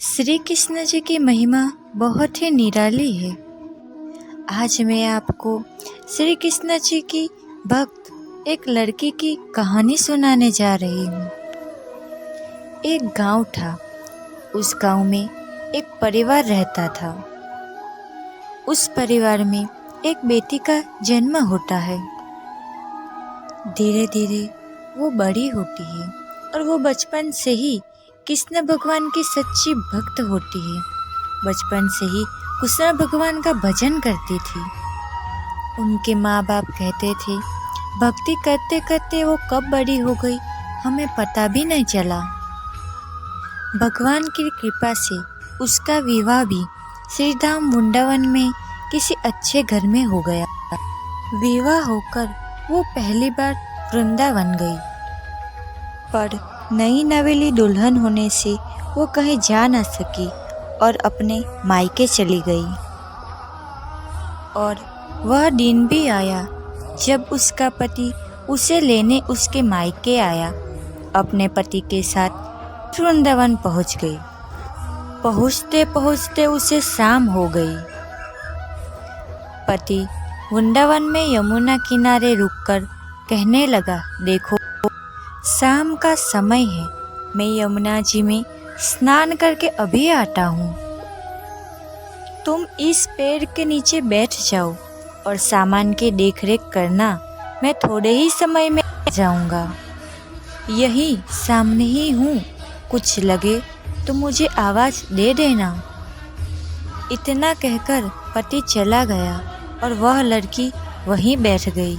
श्री कृष्ण जी की महिमा बहुत ही निराली है। आज मैं आपको श्री कृष्ण जी की भक्त एक लड़की की कहानी सुनाने जा रही हूँ। एक गांव था। उस गांव में एक परिवार रहता था। उस परिवार में एक बेटी का जन्म होता है। धीरे धीरे वो बड़ी होती है और वो बचपन से ही कृष्ण भगवान की सच्ची भक्त होती है। बचपन से ही कृष्ण भगवान का भजन करती थी। उनके माँ बाप कहते थे भक्ति करते करते वो कब बड़ी हो गई हमें पता भी नहीं चला। भगवान की कृपा से उसका विवाह भी श्री धाम वृंदावन में किसी अच्छे घर में हो गया। विवाह होकर वो पहली बार वृंदावन गई, पर नई नवेली दुल्हन होने से वो कहीं जा न सकी और अपने मायके चली गई। और वह दिन भी आया जब उसका पति उसे लेने उसके मायके आया। अपने पति के साथ वृंदावन पहुंच गई। पहुंचते पहुंचते उसे शाम हो गई। पति वृंदावन में यमुना किनारे रुककर कहने लगा, देखो शाम का समय है, मैं यमुना जी में स्नान करके अभी आता हूँ। तुम इस पेड़ के नीचे बैठ जाओ और सामान की देखरेख करना, मैं थोड़े ही समय में जाऊँगा। यही सामने ही हूँ, कुछ लगे तो मुझे आवाज़ दे देना। इतना कहकर पति चला गया और वह लड़की वहीं बैठ गई।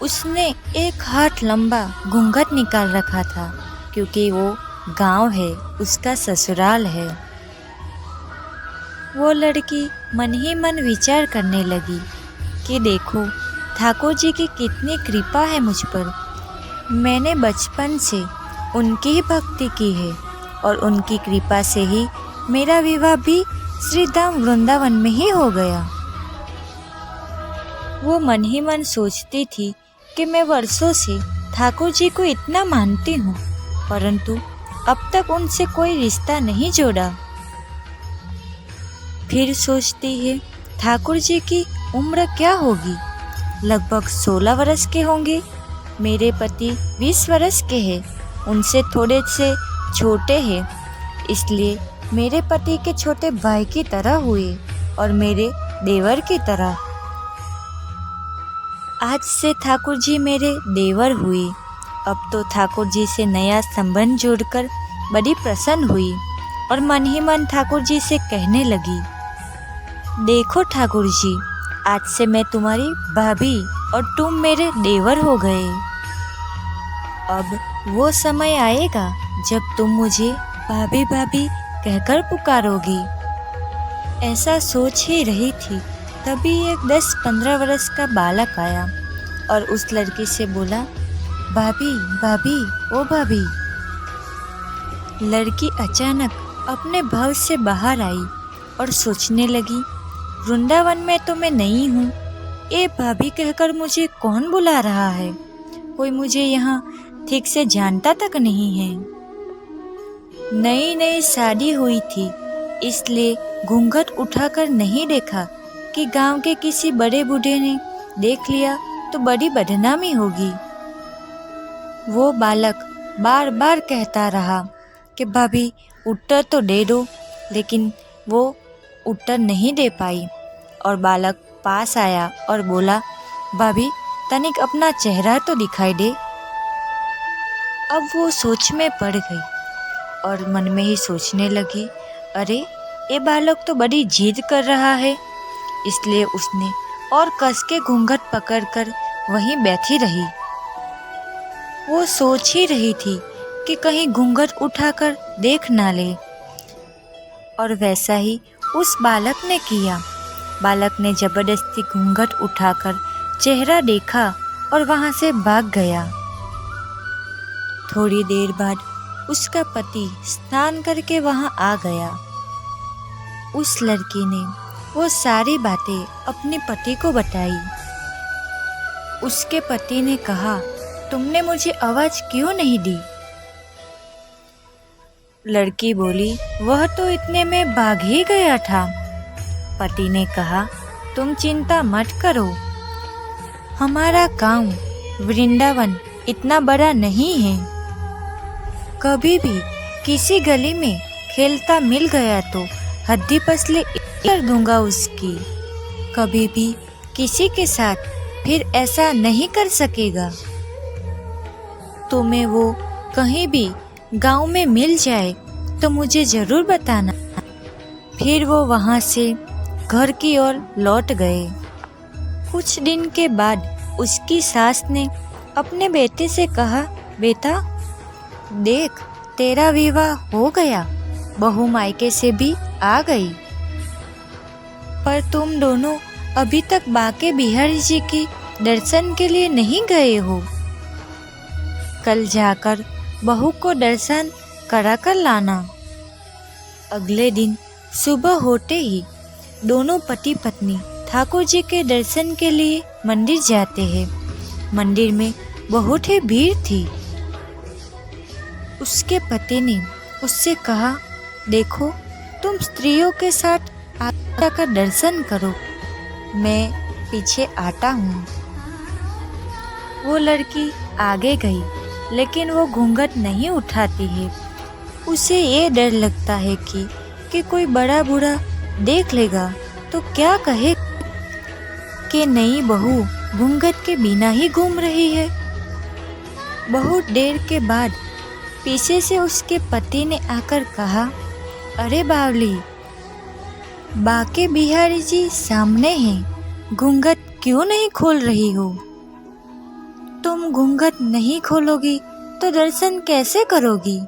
उसने एक हाथ लंबा घूंघट निकाल रखा था, क्योंकि वो गांव है, उसका ससुराल है। वो लड़की मन ही मन विचार करने लगी कि देखो ठाकुर जी की कितनी कृपा है मुझ पर। मैंने बचपन से उनकी ही भक्ति की है और उनकी कृपा से ही मेरा विवाह भी श्री धाम वृंदावन में ही हो गया। वो मन ही मन सोचती थी कि मैं वर्षों से ठाकुर जी को इतना मानती हूँ, परंतु अब तक उनसे कोई रिश्ता नहीं जोड़ा। फिर सोचती है ठाकुर जी की उम्र क्या होगी, लगभग 16 वर्ष के होंगे। मेरे पति 20 वर्ष के हैं, उनसे थोड़े से छोटे हैं, इसलिए मेरे पति के छोटे भाई की तरह हुए और मेरे देवर की तरह। आज से ठाकुर जी मेरे देवर हुए। अब तो ठाकुर जी से नया संबंध जोड़कर बड़ी प्रसन्न हुई और मन ही मन ठाकुर जी से कहने लगी, देखो ठाकुर जी, आज से मैं तुम्हारी भाभी और तुम मेरे देवर हो गए। अब वो समय आएगा जब तुम मुझे भाभी भाभी कहकर पुकारोगी। ऐसा सोच ही रही थी, तभी एक 10-15 वर्ष का बालक आया और उस लड़की से बोला, भाभी भाभी ओ भाभी। लड़की अचानक अपने भाव से बाहर आई और सोचने लगी, वृंदावन में तो मैं नई हूँ, ये भाभी कहकर मुझे कौन बुला रहा है। कोई मुझे यहाँ ठीक से जानता तक नहीं है। नई नई शादी हुई थी, इसलिए घूंघट उठाकर नहीं देखा कि गांव के किसी बड़े बूढ़े ने देख लिया तो बड़ी बदनामी होगी। वो बालक बार बार कहता रहा कि भाभी उत्तर तो दे दो, लेकिन वो उत्तर नहीं दे पाई। और बालक पास आया और बोला, भाभी तनिक अपना चेहरा तो दिखाई दे। अब वो सोच में पड़ गई और मन में ही सोचने लगी, अरे ये बालक तो बड़ी जिद कर रहा है। इसलिए उसने और कस के घूंघट पकड़कर वहीं बैठी रही। वो सोच ही रही थी कि कहीं घूंघट उठाकर देख ना ले, और वैसा ही उस बालक ने किया। बालक ने जबरदस्ती घूंघट उठाकर चेहरा देखा और वहां से भाग गया। थोड़ी देर बाद उसका पति स्नान करके वहां आ गया। उस लड़की ने वो सारी बातें अपने पति को बताई। उसके पति ने कहा, तुमने मुझे आवाज क्यों नहीं दी। लड़की बोली, वह तो इतने में भाग ही गया था। पति ने कहा, तुम चिंता मत करो, हमारा गांव वृंदावन इतना बड़ा नहीं है। कभी भी किसी गली में खेलता मिल गया तो हड्डी पसली कर दूंगा उसकी। कभी भी किसी के साथ फिर ऐसा नहीं कर सकेगा। तुम्हें वो कहीं भी गांव में मिल जाए तो मुझे जरूर बताना। फिर वो वहां से घर की ओर लौट गए। कुछ दिन के बाद उसकी सास ने अपने बेटे से कहा, बेटा देख, तेरा विवाह हो गया, बहू मायके से भी आ गई, पर तुम दोनों अभी तक बांके बिहारी जी की दर्शन के लिए नहीं गए हो। कल जाकर बहू को दर्शन करा कर लाना। अगले दिन सुबह होते ही दोनों पति पत्नी ठाकुर जी के दर्शन के लिए मंदिर जाते हैं। मंदिर में बहुत ही भीड़ थी। उसके पति ने उससे कहा, देखो, तुम स्त्रियों के साथ आकर दर्शन करो, मैं पीछे आता हूँ। वो लड़की आगे गई, लेकिन वो घूंघट नहीं उठाती है। उसे ये डर लगता है कि कोई बड़ा बूढ़ा देख लेगा तो क्या कहे कि नई बहू घूंघट के बिना ही घूम रही है। बहुत देर के बाद पीछे से उसके पति ने आकर कहा, अरे बावली, बांके बिहारी जी सामने हैं, घूंघट क्यों नहीं खोल रही हो? तुम घूंघट नहीं खोलोगी तो दर्शन कैसे करोगी?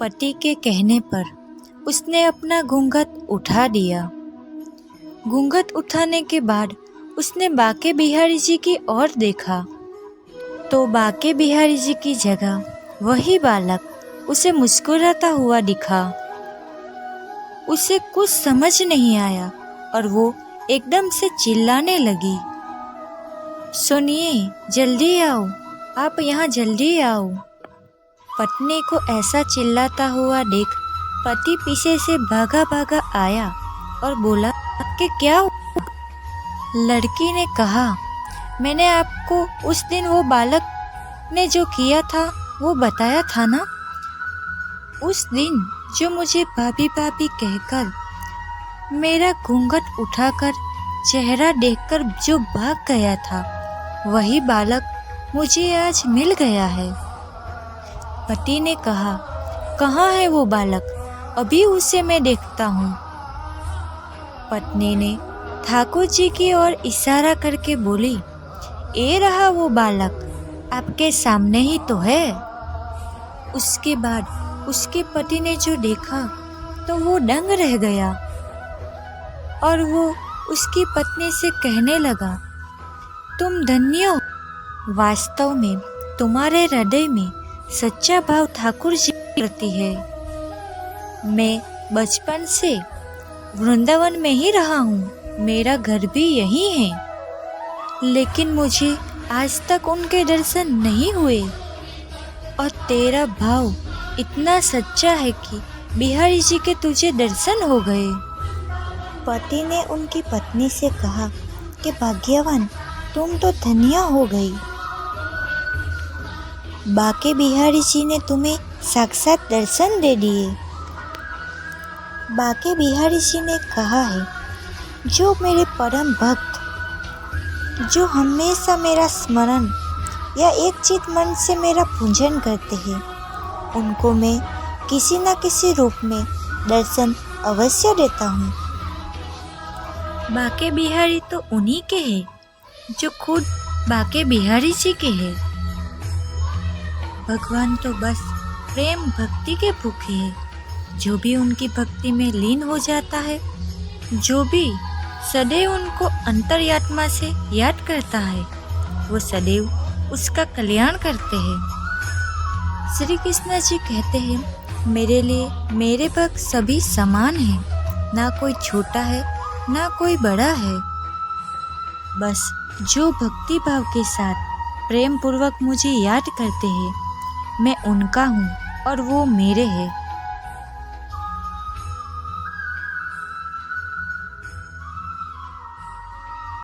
पति के कहने पर उसने अपना घूंघट उठा दिया। घूंघट उठाने के बाद उसने बांके बिहारी जी की ओर देखा तो बांके बिहारी जी की जगह वही बालक उसे मुस्कुराता हुआ दिखा। उसे कुछ समझ नहीं आया और वो एकदम से चिल्लाने लगी, सुनिए, जल्दी आओ, आप यहाँ जल्दी आओ। पत्नी को ऐसा चिल्लाता हुआ देख पति पीछे से भागा भागा आया और बोला कि क्या हुआ? लड़की ने कहा, मैंने आपको उस दिन वो बालक ने जो किया था वो बताया था ना। उस दिन जो मुझे भाभी भाभी कहकर मेरा घूंघट उठाकर चेहरा देखकर जो भाग गया था, वही बालक मुझे आज मिल गया है। पति ने कहा, कहाँ है वो बालक? अभी उसे मैं देखता हूँ। पत्नी ने ठाकुर जी की ओर इशारा करके बोली, ये रहा वो बालक, आपके सामने ही तो है। उसके बाद उसके पति ने जो देखा तो वो दंग रह गया और वो उसकी पत्नी से कहने लगा, तुम धन्य हो, वास्तव में तुम्हारे हृदय में सच्चा भाव ठाकुर जी प्रति है। मैं बचपन से वृंदावन में ही रहा हूँ, मेरा घर भी यही है, लेकिन मुझे आज तक उनके दर्शन नहीं हुए और तेरा भाव इतना सच्चा है कि बिहारी जी के तुझे दर्शन हो गए। पति ने उनकी पत्नी से कहा कि भाग्यवान, तुम तो धन्य हो गई, बांके बिहारी जी ने तुम्हें साक्षात दर्शन दे दिए। बांके बिहारी जी ने कहा है, जो मेरे परम भक्त, जो हमेशा मेरा स्मरण या एक चित मन से मेरा पूजन करते हैं, उनको मैं किसी न किसी रूप में दर्शन अवश्य देता हूँ। बांके बिहारी तो उन्हीं के हैं जो खुद बांके बिहारी जी के हैं। भगवान तो बस प्रेम भक्ति के भूखे हैं। जो भी उनकी भक्ति में लीन हो जाता है, जो भी सदैव उनको अंतर्यात्मा से याद करता है, वो सदैव उसका कल्याण करते हैं। श्री कृष्ण जी कहते हैं, मेरे लिए मेरे भक्त सभी समान हैं, ना कोई छोटा है ना कोई बड़ा है। बस जो भक्ति भाव के साथ प्रेम पूर्वक मुझे याद करते हैं, मैं उनका हूँ और वो मेरे हैं।